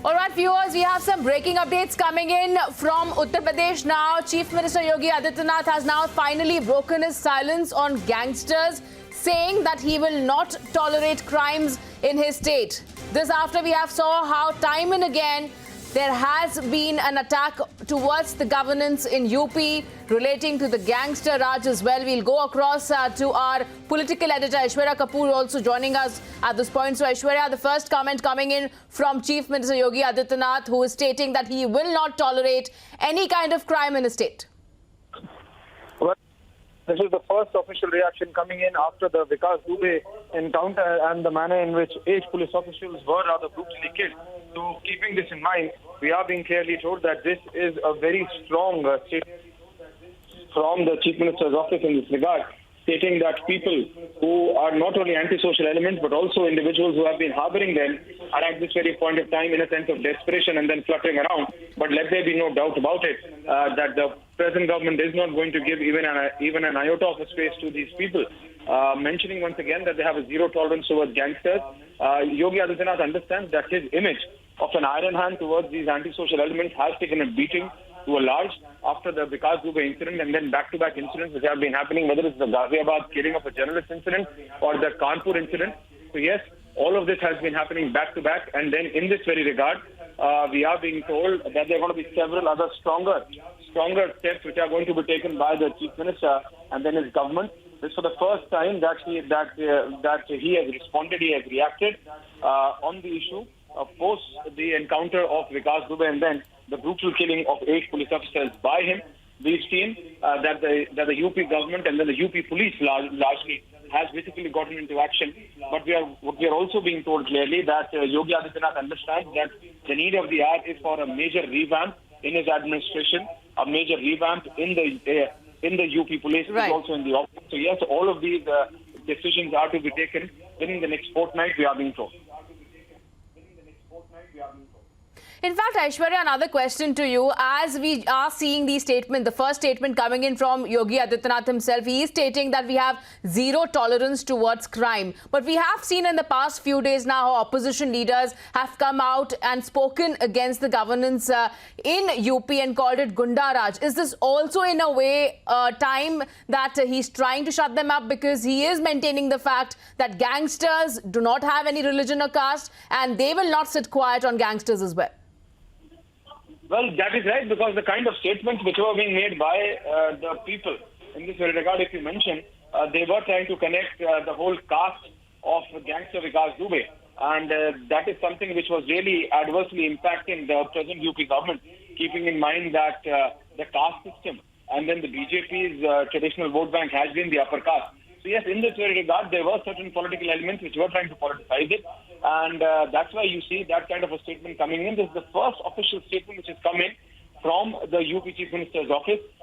All right, viewers, we have some breaking updates coming in from Uttar Pradesh now. Chief Minister Yogi Adityanath has now finally broken his silence on gangsters, saying that he will not tolerate crimes in his state. This after we have saw how time and again there has been an attack towards the governance in UP relating to the gangster Raj as well. We'll go across to our political editor Aishwarya Kapoor also joining us at this point. So Aishwarya, the first comment coming in from Chief Minister Yogi Adityanath, who is stating that he will not tolerate any kind of crime in his state. Well, this is the first official reaction coming in after the Vikas Dubey encounter and the manner in which 8 police officials were rather brutally killed. So, keeping this in mind, we are being clearly told that this is a very strong statement from the Chief Minister's office in this regard, stating that people who are not only antisocial elements but also individuals who have been harboring them are at this very point of time in a sense of desperation and then fluttering around. But let there be no doubt about it that the present government is not going to give even an iota of a space to these people. Mentioning once again that they have a zero tolerance towards gangsters, Yogi Adityanath understands that his image of an iron hand towards these antisocial elements has taken a beating to a large after the Vikas Dubey incident and then back-to-back incidents which have been happening, whether it's the Ghaziabad killing of a journalist incident or the Kanpur incident. So yes, all of this has been happening back-to-back, and then in this very regard, we are being told that there are going to be several other stronger steps which are going to be taken by the Chief Minister and then his government. This is for the first time that he has responded, he has reacted on the issue post the encounter of Vikas Dubey and then the brutal killing of 8 police officers by him. We've seen that the UP government and then the UP police largely has basically gotten into action. But we are also being told clearly that Yogi Adityanath understands that the need of the hour is for a major revamp in his administration, a major revamp in the UP police, right, also in the office. So yes, all of these decisions are to be taken within the next fortnight, we are being told. In fact, Aishwarya, another question to you. As we are seeing these statements, the first statement coming in from Yogi Adityanath himself, he is stating that we have zero tolerance towards crime. But we have seen in the past few days now how opposition leaders have come out and spoken against the governance in UP and called it Gunda Raj. Is this also in a way time that he's trying to shut them up, because he is maintaining the fact that gangsters do not have any religion or caste and they will not sit quiet on gangsters as well? Well, that is right, because the kind of statements which were being made by the people in this very regard, if you mention, they were trying to connect the whole caste of gangster Vikas Dubey. And that is something which was really adversely impacting the present UP government, keeping in mind that the caste system and then the BJP's traditional vote bank has been the upper caste. So yes, in this very regard, there were certain political elements which were trying to politicize it. And that's why you see that kind of a statement coming in. This is the first official statement which has come in from the UP Chief Minister's office.